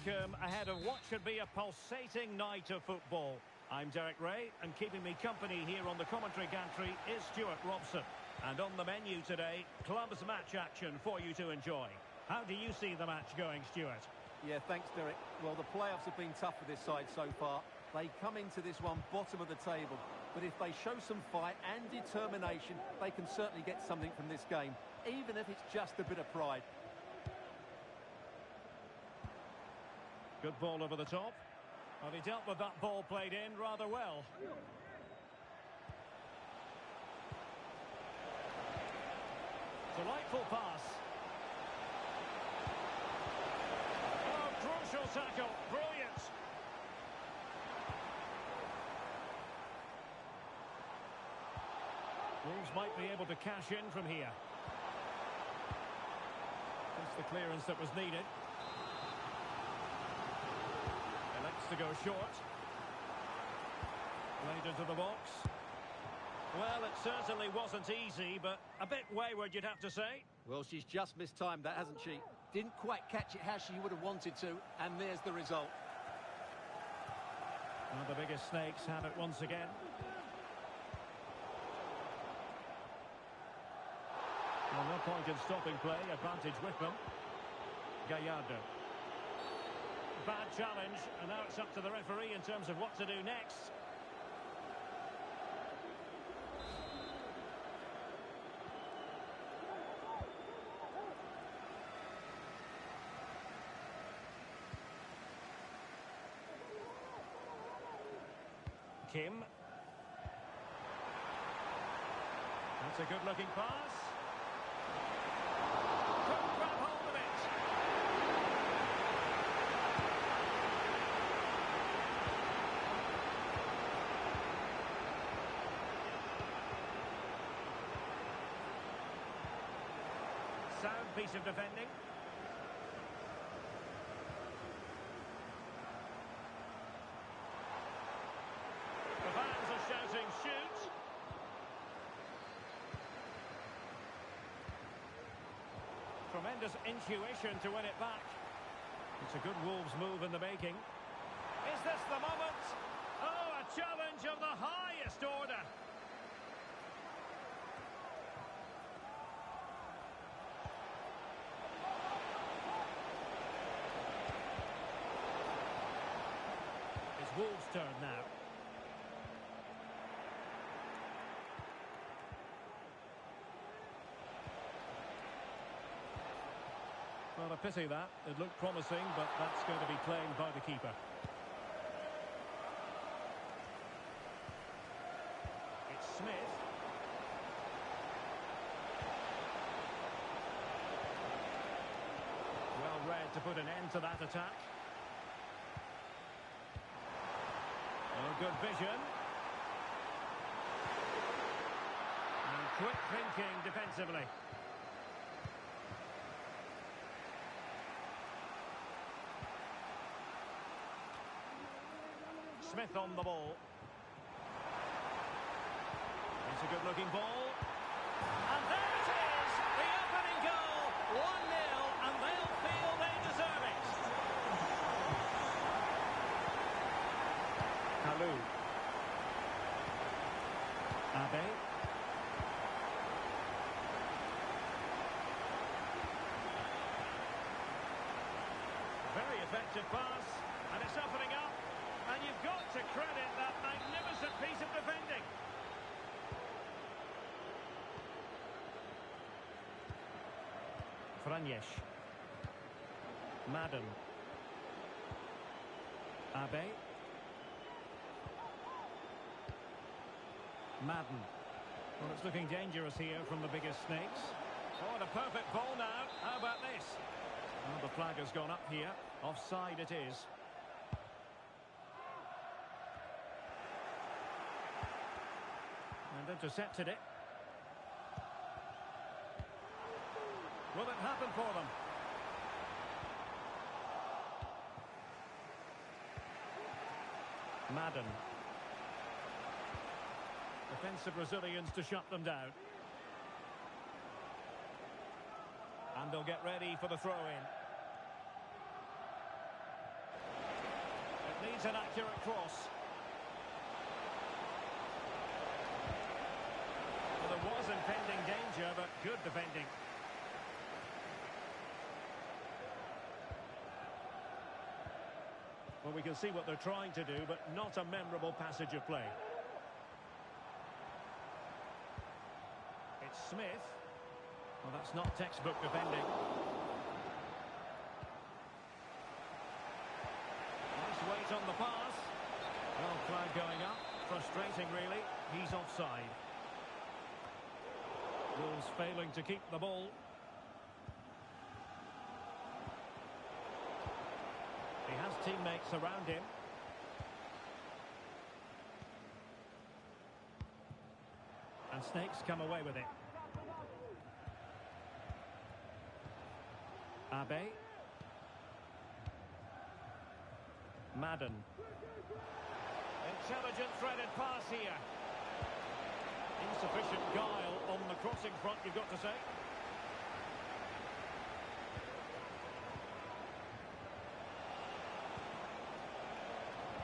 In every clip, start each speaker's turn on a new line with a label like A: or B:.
A: welcome ahead of what should be a pulsating night of football. I'm Derek Ray, and keeping me company here on the commentary gantry is Stuart Robson. And on the menu today, clubs match action for you to enjoy. How do you see the match going, Stuart?
B: Yeah, thanks, Derek. Well, the playoffs have been tough for this side so far. They come into this one bottom of the table. But if they show some fight and determination, they can certainly get something from this game, even if it's just a bit of pride.
A: Good ball over the top. Well, he dealt with that ball played in rather well. Delightful pass. Oh, crucial tackle. Brilliant. Wolves might be able to cash in from here. That's the clearance that was needed. Elects to go short. Played into the box. Well, it certainly wasn't easy, but a bit wayward, you'd have to say.
B: Well, she's just mistimed that, hasn't she? Didn't quite catch it how she would have wanted to, and there's the result.
A: Well, the biggest snakes have it once again. Well, no point in stopping play, advantage with them. Gallardo. Bad challenge, and now it's up to the referee in terms of what to do next. Kim. That's a good-looking pass. Couldn't grab hold of it. Sound piece of defending. The fans are shouting, shoot! Tremendous intuition to win it back. It's a good Wolves move in the making. Is this the moment? Oh, a challenge of the highest order. It's Wolves' turn now. Well, a pity that. It looked promising, but that's going to be claimed by the keeper. It's Smith. Well read to put an end to that attack. Oh, good vision. And quick thinking defensively. Smith on the ball. It's a good-looking ball. And there it is! The opening goal! 1-0, and they'll feel they deserve it. Kalou. Abe. Very effective pass, and it's opening up. And you've got to credit that magnificent piece of defending. Franjesh. Madden. Abe. Madden. Well, it's looking dangerous here from the biggest snakes. Oh, and a perfect ball now. How about this? Well, the flag has gone up here. Offside it is. And intercepted it. Will it happen for them? Madden. Defensive resilience to shut them down. And they'll get ready for the throw-in. Finds an accurate cross. Well, there was impending danger, but good defending. Well, we can see what they're trying to do, but not a memorable passage of play. It's Smith. Well, that's not textbook defending. Nice weight on the pass. Well, flag going up. Frustrating, really. He's offside. Wolves failing to keep the ball. He has teammates around him. And Snakes come away with it. Abe. Madden. Intelligent threaded pass here. Insufficient guile on the crossing front, you've got to say.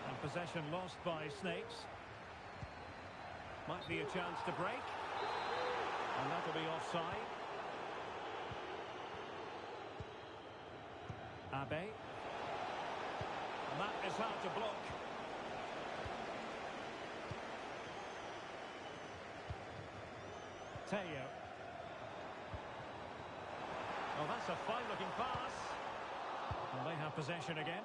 A: And possession lost by Snakes. Might be a chance to break. And that'll be offside. Abe. And that is hard to block. Teo. Oh, that's a fine-looking pass. Well, they have possession again.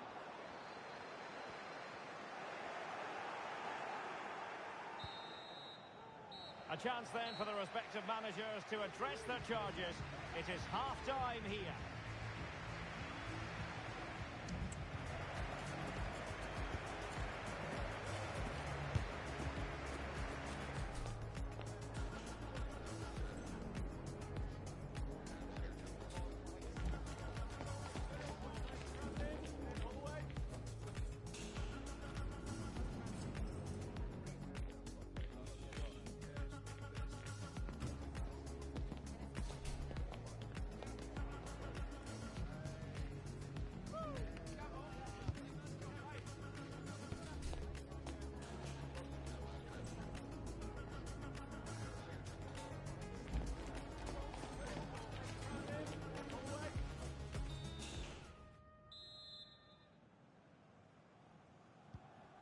A: A chance then for the respective managers to address their charges. It is half-time here.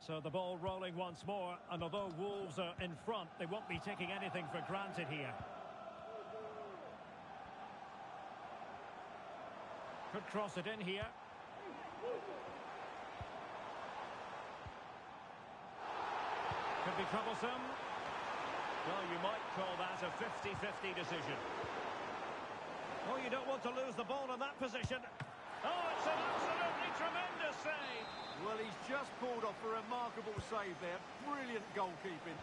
A: So the ball rolling once more, and although Wolves are in front, they won't be taking anything for granted here. Could cross it in here. Could be troublesome. Well, you might call that a 50-50 decision. Oh, you don't want to lose the ball in that position. Oh, it's an absolutely tremendous save.
B: Well, he's just pulled off a remarkable save there. Brilliant goalkeeping.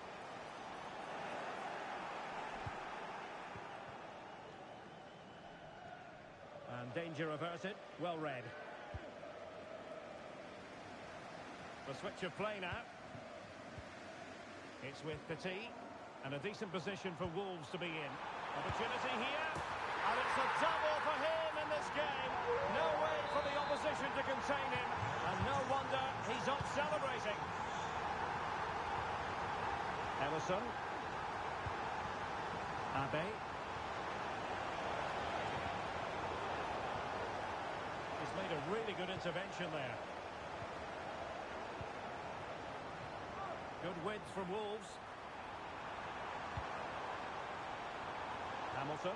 A: And danger averted. Well read. The switch of play now. It's with Petit. And a decent position for Wolves to be in. Opportunity here. And it's a double for him in this game. No way for the opposition to contain him. And no wonder he's up celebrating. Ellison. Abe. He's made a really good intervention there. Good width from Wolves. Hamilton.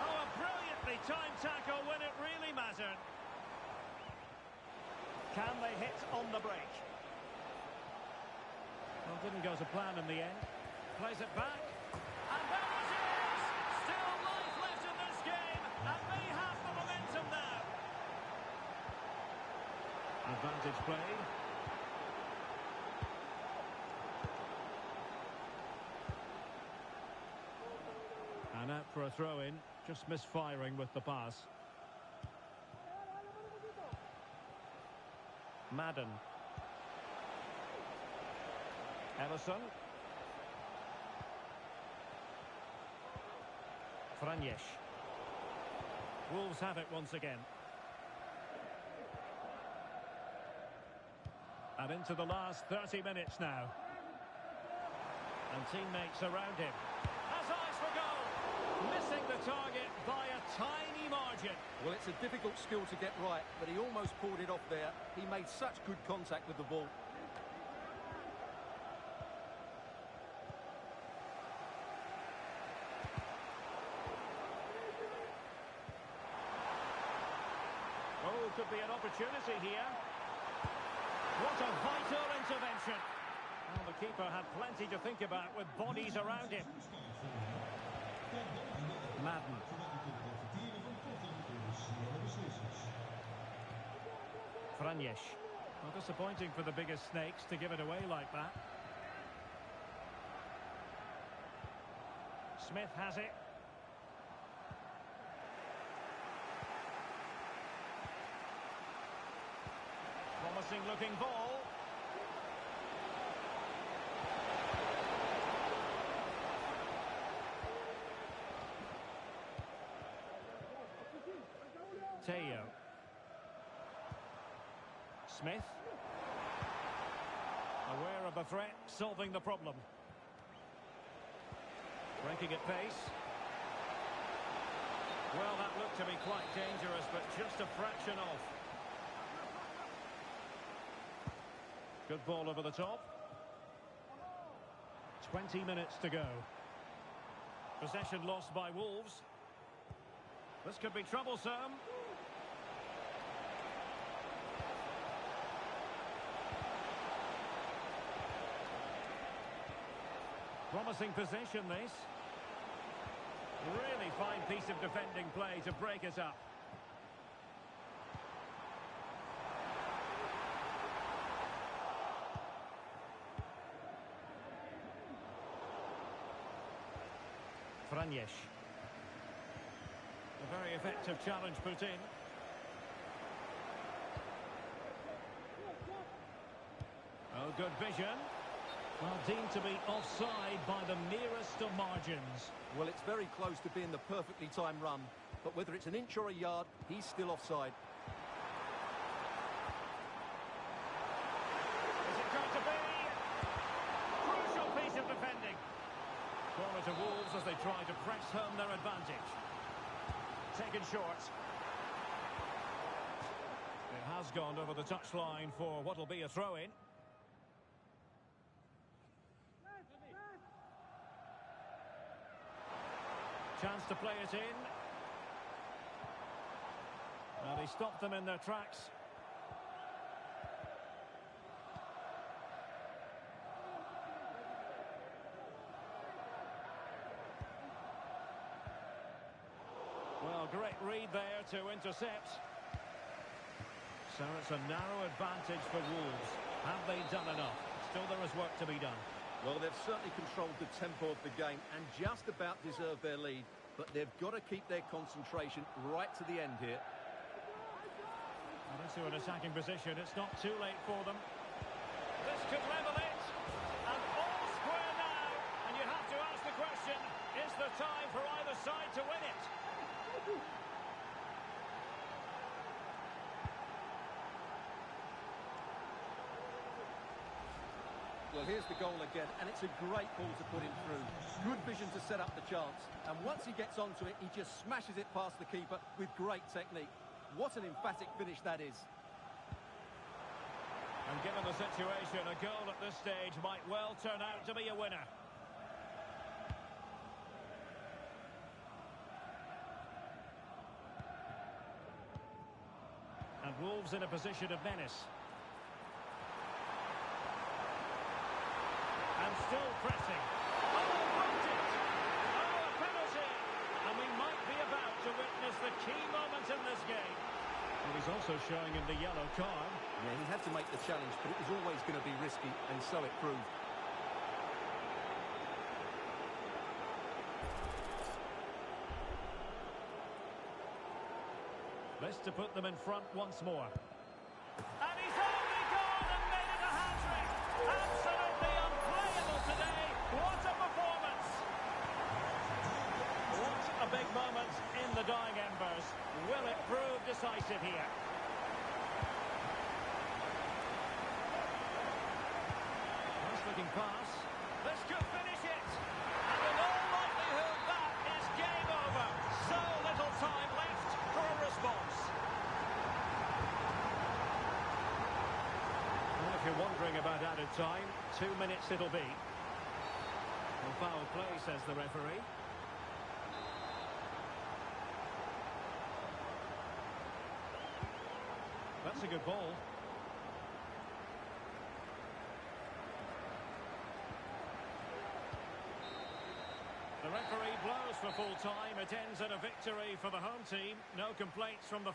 A: Oh, a brilliantly timed tackle when it really mattered. Can they hit on the break? Well, didn't go to plan in the end. Plays it back. And there it is! Still life left in this game, and they have the momentum now. Advantage played. And out for a throw-in, just misfiring with the pass. Madden. Ellison. Franjesh. Wolves have it once again. And into the last 30 minutes now. And teammates around him. Has eyes for goal. Missing the target by a tiny margin.
B: Well, it's a difficult skill to get right, but he almost pulled it off there. He made such good contact with the ball.
A: Oh, could be an opportunity here. What a vital intervention. Well, the keeper had plenty to think about with bodies around him. Madden. Franjes. Well, disappointing for the biggest snakes to give it away like that. Smith has it. Promising looking ball. Teo. Smith. Aware of the threat, solving the problem. Breaking at pace. Well, that looked to be quite dangerous, but just a fraction off. Good ball over the top. 20 minutes to go. Possession lost by Wolves. This could be troublesome. Promising possession, this. Really fine piece of defending play to break it up. Franjes. A very effective challenge put in. Oh, good vision. Well, deemed to be offside by the merest of margins.
B: Well, it's very close to being the perfectly timed run, but whether it's an inch or a yard, he's still offside.
A: Is it going to be? Crucial piece of defending. Corner to Wolves as they try to press home their advantage. Taken short. It has gone over the touchline for what will be a throw-in. Chance to play it in. And he stopped them in their tracks. Well, great read there to intercept. So it's a narrow advantage for Wolves. Have they done enough? Still there is work to be done.
B: Well, they've certainly controlled the tempo of the game and just about deserved their lead, but they've got to keep their concentration right to the end here.
A: Well, into an attacking position, it's not too late for them. This could level it, and all square now, and you have to ask the question, is there time for either side to win it?
B: Well, here's the goal again, and it's a great ball to put him through. Good vision to set up the chance, and once he gets onto it, he just smashes it past the keeper with great technique. What an emphatic finish that is.
A: And given the situation, a goal at this stage might well turn out to be a winner. And Wolves in a position of menace. And still pressing. Oh, blocked it! Oh, a penalty! And we might be about to witness the key moment in this game. And he's also showing him the yellow card.
B: Yeah, he had to make the challenge, but it was always going to be risky, and so it proved.
A: This to put them in front once more. And he's only gone and made it a hat-trick! Absolutely unplayable today! What a performance! What a big moment in the dying embers. Will it prove decisive here? Attacking pass. This could finish it. And in all likelihood, that is game over. So little time left for a response. Well, if you're wondering about added time, 2 minutes it'll be. Well, foul play, says the referee. That's a good ball. The referee blows for full time. It ends in a victory for the home team. No complaints from the...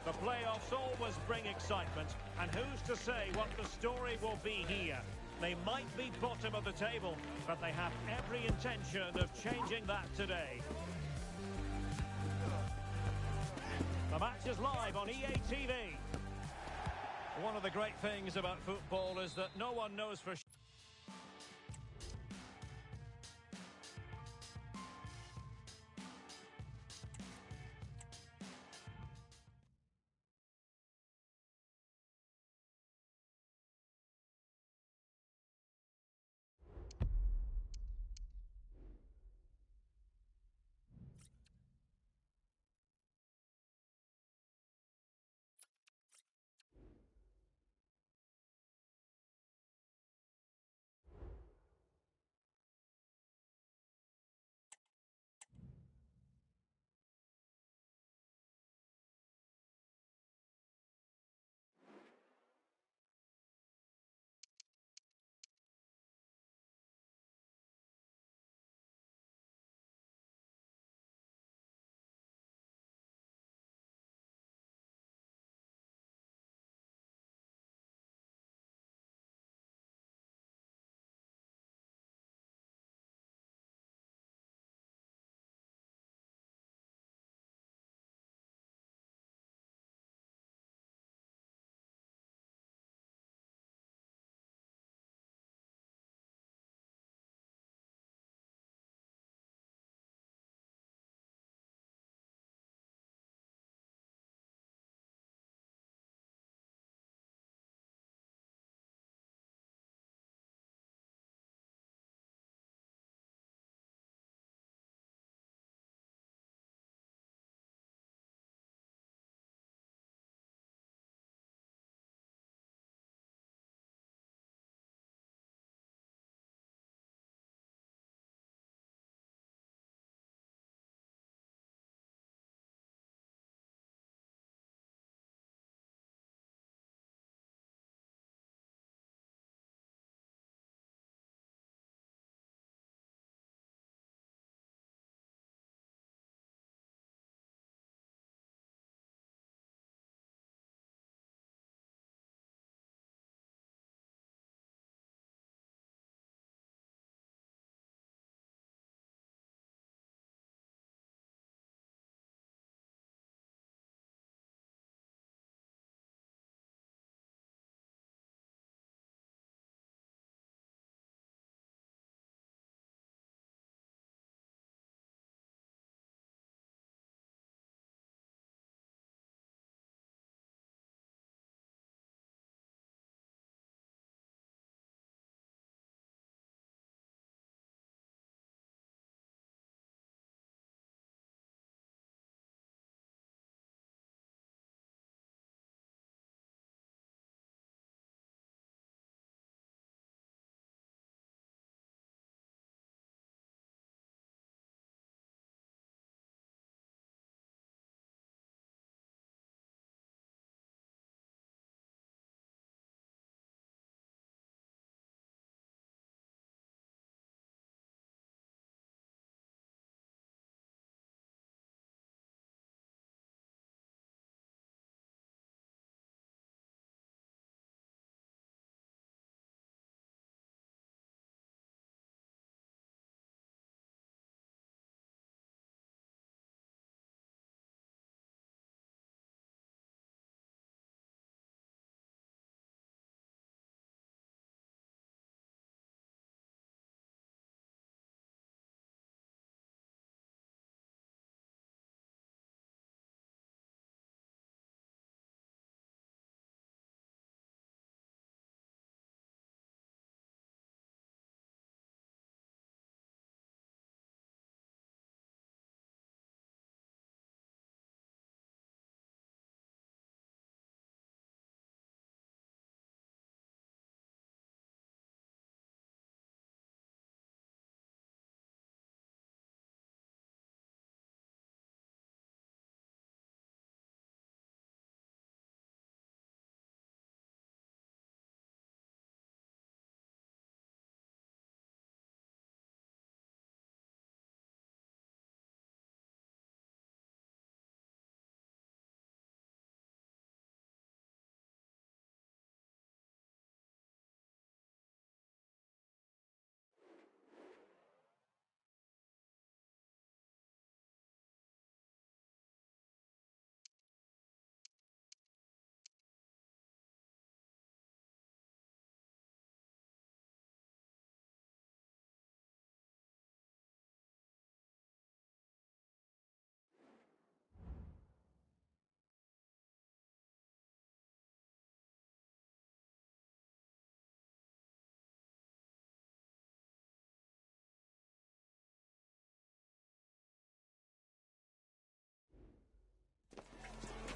A: The playoffs always bring excitement, and who's to say what the story will be here? They might be bottom of the table, but they have every intention of changing that today. The match is live on EA TV. One of the great things about football is that no one knows for sure.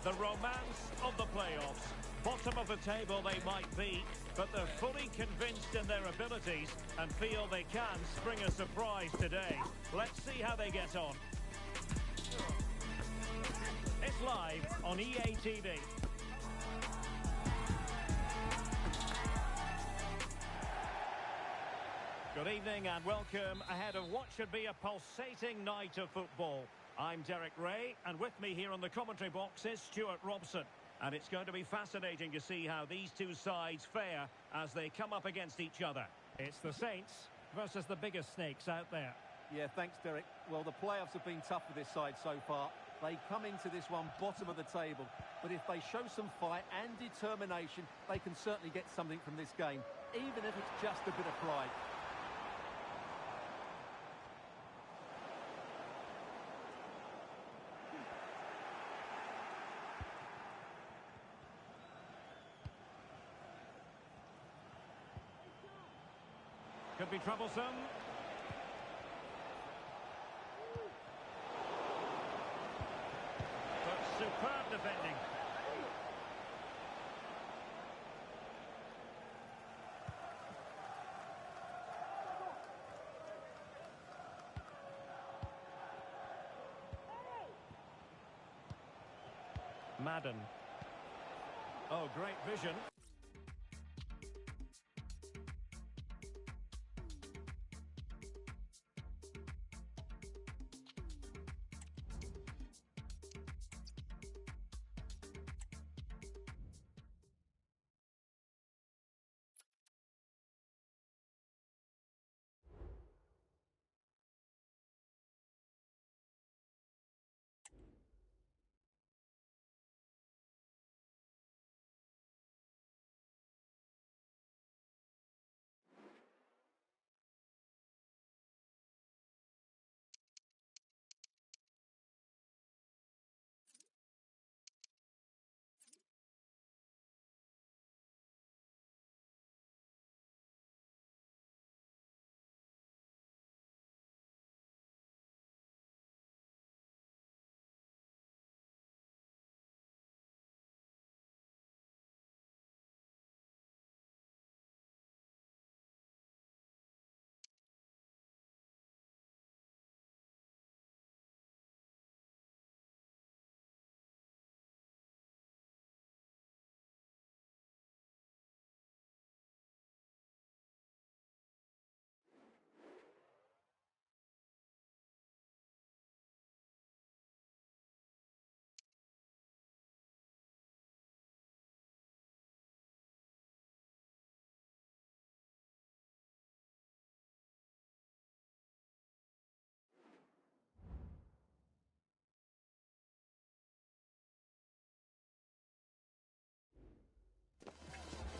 A: The romance of the playoffs. Bottom of the table they might be, but they're fully convinced in their abilities and feel they can spring a surprise today. Let's see how they get on. It's live on EA TV. Good evening and welcome ahead of what should be a pulsating night of football. I'm Derek Ray, and with me here on the commentary box is Stuart Robson. And it's going to be fascinating to see how these two sides fare as they come up against each other. It's the Saints versus the biggest snakes out there.
B: Yeah, thanks, Derek. Well, the playoffs have been tough for this side so far. They come into this one bottom of the table. But if they show some fight and determination, they can certainly get something from this game, even if it's just a bit of pride.
A: Could be troublesome. But superb defending. Madden. Oh, great vision.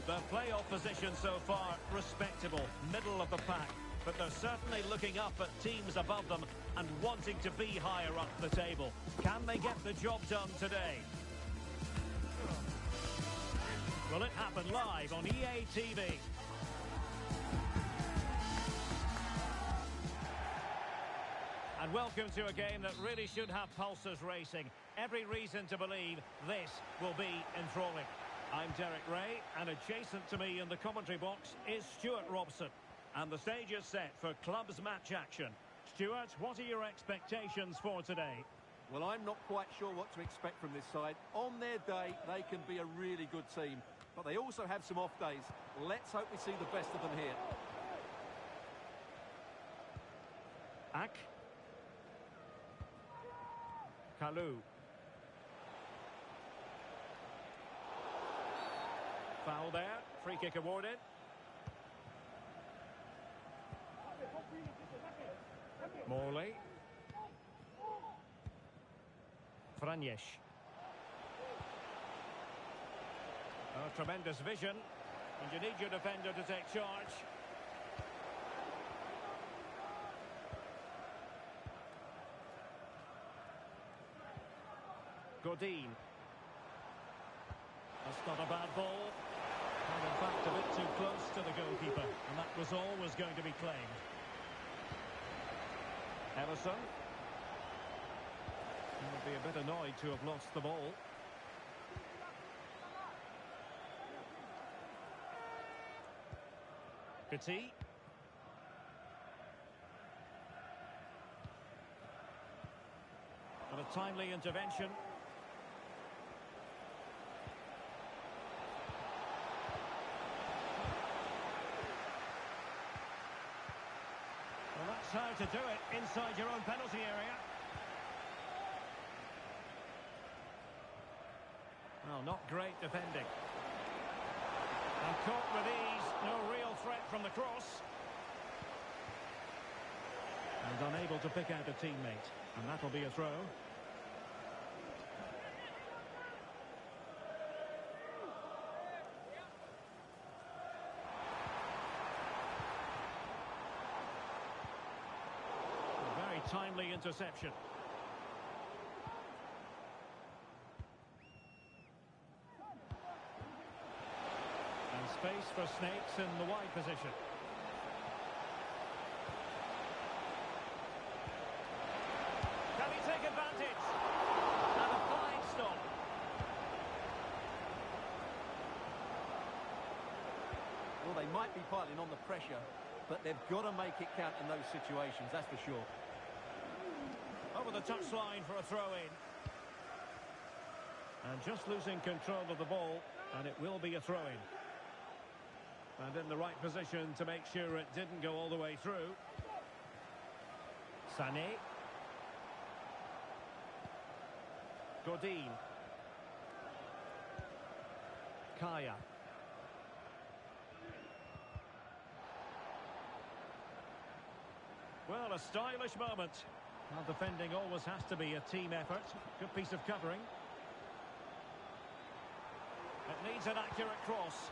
A: The playoff position so far, respectable, middle of the pack. But they're certainly looking up at teams above them and wanting to be higher up the table. Can they get the job done today? Will it happen live on EA TV? And welcome to a game that really should have pulses racing. Every reason to believe this will be enthralling. I'm Derek Ray, and adjacent to me in the commentary box is Stuart Robson. And the stage is set for clubs match action. Stuart, what are your expectations for today?
B: Well, I'm not quite sure what to expect from this side. On their day, they can be a really good team. But they also have some off days. Let's hope we see the best of them here.
A: Ak. Kalu. Foul there. Free kick awarded. Morley. Franjesh. Oh, tremendous vision. And you need your defender to take charge. Godin. That's not a bad ball. And in fact, a bit too close to the goalkeeper. And that was always going to be claimed. Ellison. He would be a bit annoyed to have lost the ball. Petit. And a timely intervention. Well, that's how to do it inside your own penalty area. Well, not great defending. And caught with ease, no real threat from the cross. And unable to pick out a teammate. And that'll be a throw. A very timely interception. Space for Snakes in the wide position. Can he take advantage? And a fine stop.
B: Well, they might be piling on the pressure, but they've got to make it count in those situations, that's for sure.
A: Over the touchline for a throw-in. And just losing control of the ball, and it will be a throw-in. And in the right position to make sure it didn't go all the way through. Sané. Godin. Kaya. Well, a stylish moment. Well, defending always has to be a team effort. Good piece of covering. It needs an accurate cross.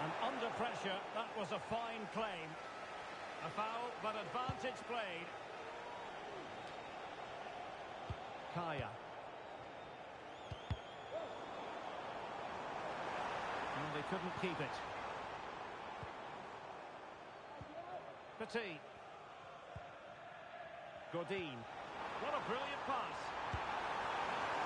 A: And under pressure, that was a fine claim. A foul, but advantage played. Kaya. And they couldn't keep it. Petit. Godin. What a brilliant pass.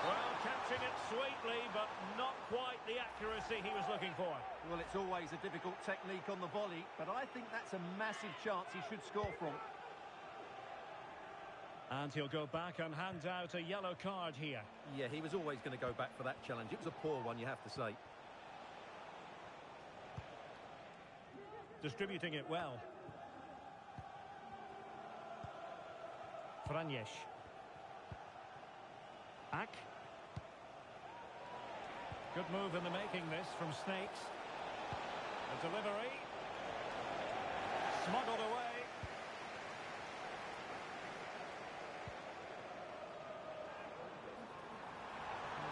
A: Well, catching it sweetly, but not quite the accuracy he was looking for.
B: Well, it's always a difficult technique on the volley, but I think that's a massive chance he should score from.
A: And he'll go back and hand out a yellow card here.
B: Yeah, he was always going to go back for that challenge. It was a poor one, you have to say.
A: Distributing it well. Franjesh. Ak. Good move in the making this from Snakes. The delivery. Smuggled away.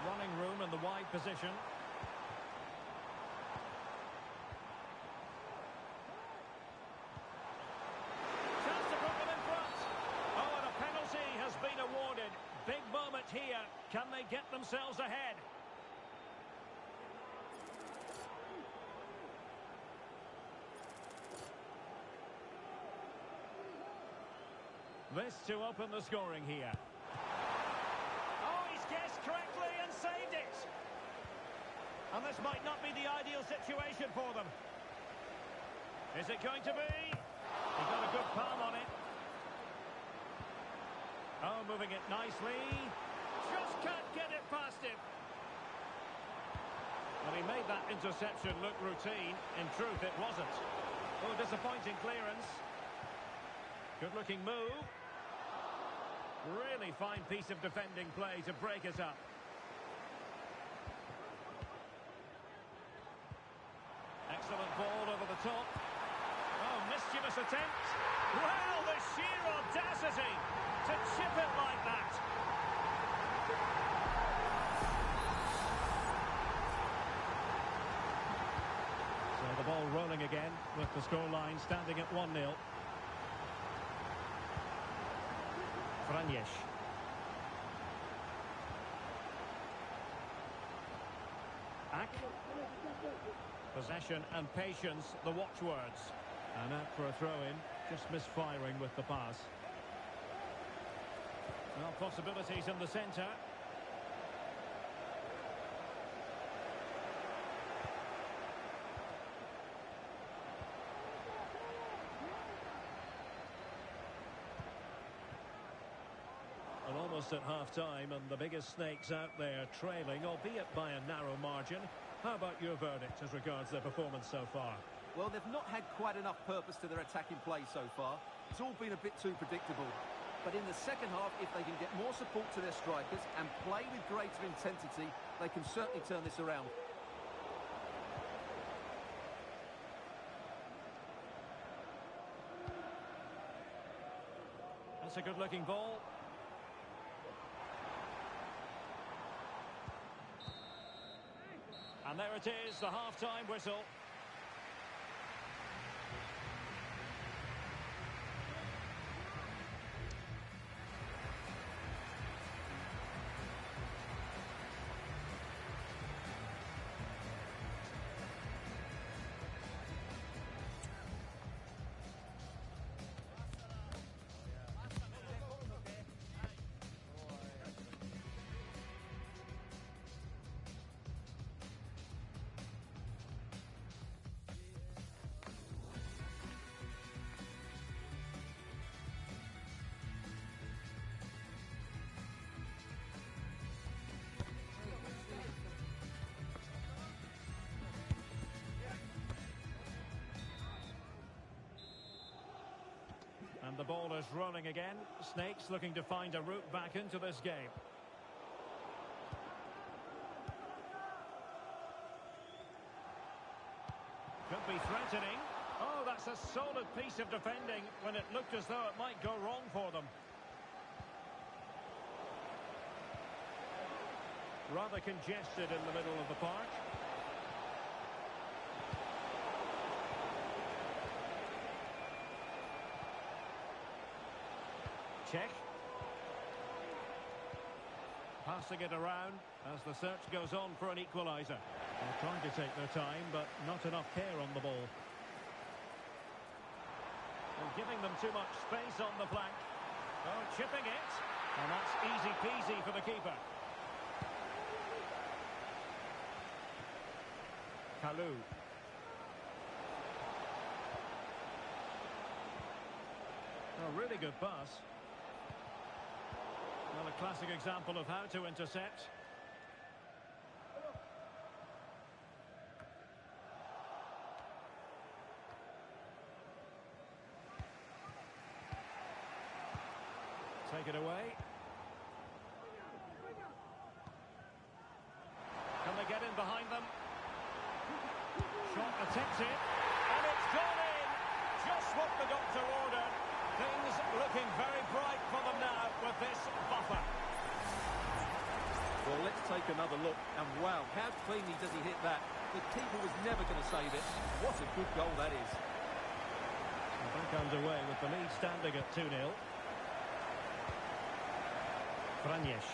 A: Running room in the wide position. Chance to put them in front. Oh, and a penalty has been awarded. Big moment here. Can they get themselves ahead? This to open the scoring here. Oh, he's guessed correctly and saved it. And this might not be the ideal situation for them. Is it going to be? He got a good palm on it. Oh, moving it nicely. Just can't get it past him. Well, he made that interception look routine. In truth, it wasn't. Oh, disappointing clearance. Good-looking move. Really fine piece of defending play to break us up. Excellent ball over the top. Oh, mischievous attempt. Well, the sheer audacity to chip it like that. So the ball rolling again with the scoreline standing at 1-0. Franjesh. Ak. Possession and patience, the watchwords. And out for a throw-in, just misfiring with the pass. Well, possibilities in the centre. almost at half-time, and the biggest snakes out there trailing, albeit by a narrow margin. How about your verdict as regards their performance so far?
B: Well, they've not had quite enough purpose to their attacking play so far. It's all been a bit too predictable. But in the second half, if they can get more support to their strikers and play with greater intensity, they can certainly turn this around.
A: That's a good-looking ball. And there it is, the half-time whistle. And the ball is rolling again. Snakes looking to find a route back into this game. Could be threatening. Oh, that's a solid piece of defending when it looked as though it might go wrong for them. Rather congested in the middle of the park. Check. Passing it around as the search goes on for an equaliser. They're trying to take their time, but not enough care on the ball. And giving them too much space on the flank. Oh, chipping it. And that's easy peasy for the keeper. Kalou. A really good pass. Well, a classic example of how to intercept. Take it away. Can they get in behind them? Shot attempted. And it's gone in. Just what the doctor ordered. Things looking very bright for them now with this buffer.
B: Well, let's take another look. And wow, how cleanly does he hit that? The keeper was never going to save it. What a good goal that is.
A: Back underway with the lead standing at 2-0. Franjes.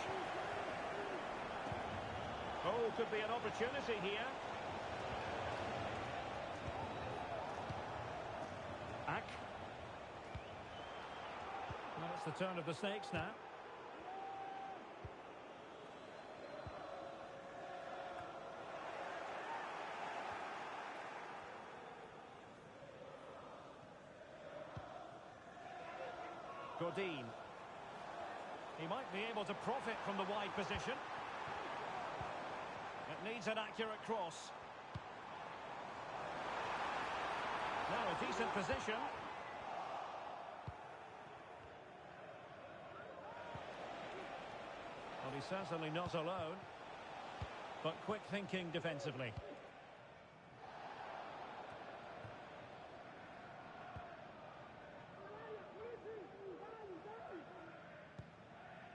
A: Oh, could be an opportunity here. Ack. Well, it's the turn of the Snakes now. Godin. He might be able to profit from the wide position. It needs an accurate cross. Now a decent position. Well, he's certainly not alone, but quick thinking defensively.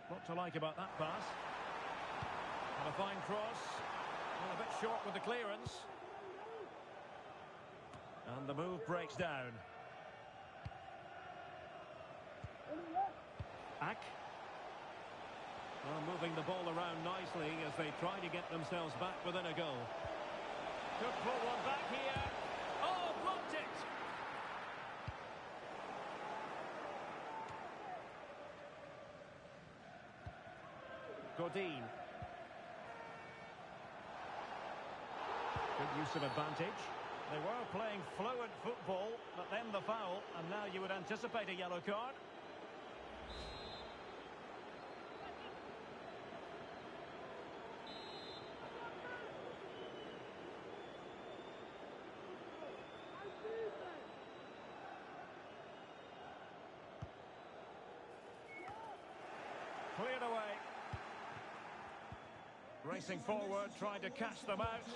A: What to like about that pass? And a fine cross. Well, a bit short with the clearance. And the move breaks down. Ack. Well, moving the ball around nicely as they try to get themselves back within a goal. Could pull one back here. Oh, blocked it! Godin. Good use of advantage. They were playing fluent football, but then the foul, and now you would anticipate a yellow card. Cleared away. Racing forward, trying to catch them out.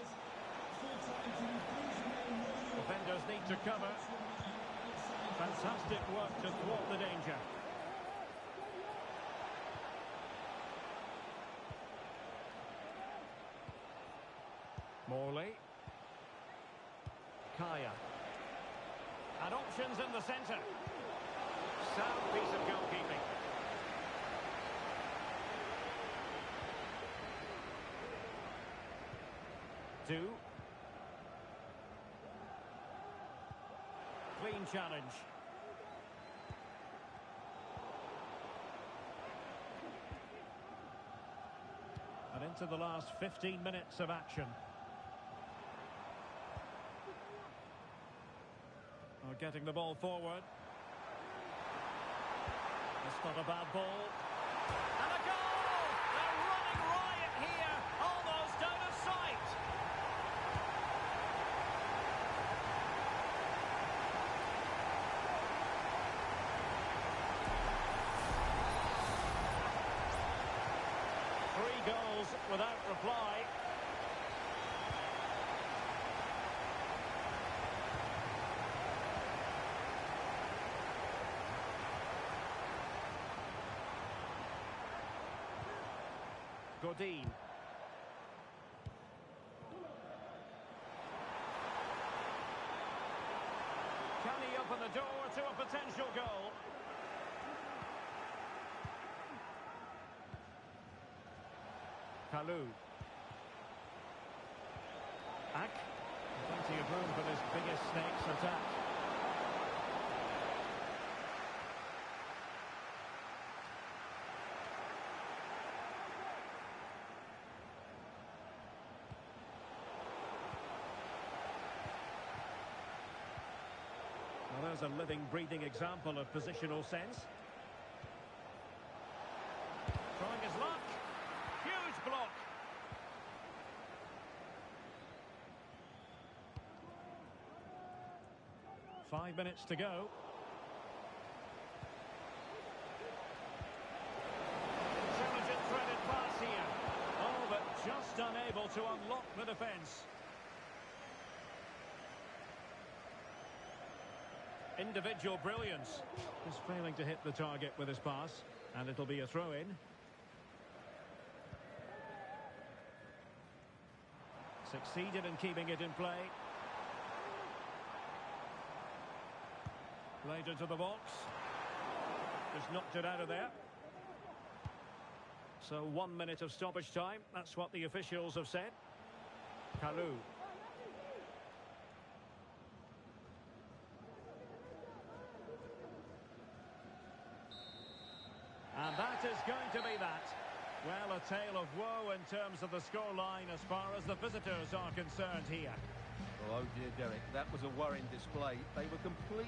A: Defenders need to cover. Fantastic work to thwart the danger. Morley. Kaya. And options in the centre. Sound piece of goalkeeping. Two. Clean challenge. And into the last 15 minutes of action. Getting the ball forward. It's not a bad ball. And a goal! They're running riot here, almost out of sight. Three goals without reply. Godin. Can he open the door to a potential goal? Kalou. Ak. Plenty of room for this biggest snake's attack. Well, there's a living, breathing example of positional sense. Trying his luck. Huge block. Five minutes to go. Intelligent threaded pass here. Oh, but just unable to unlock the defence. Individual brilliance. Is failing to hit the target with his pass, and it'll be a throw-in. Succeeded in keeping it in play. Played into the box. Just knocked it out of there. So 1 minute of stoppage time. That's what the officials have said. Kalou. And that is going to be that. Well, a tale of woe in terms of the scoreline as far as the visitors are concerned here.
B: Oh dear, Derek, that was a worrying display. They were completely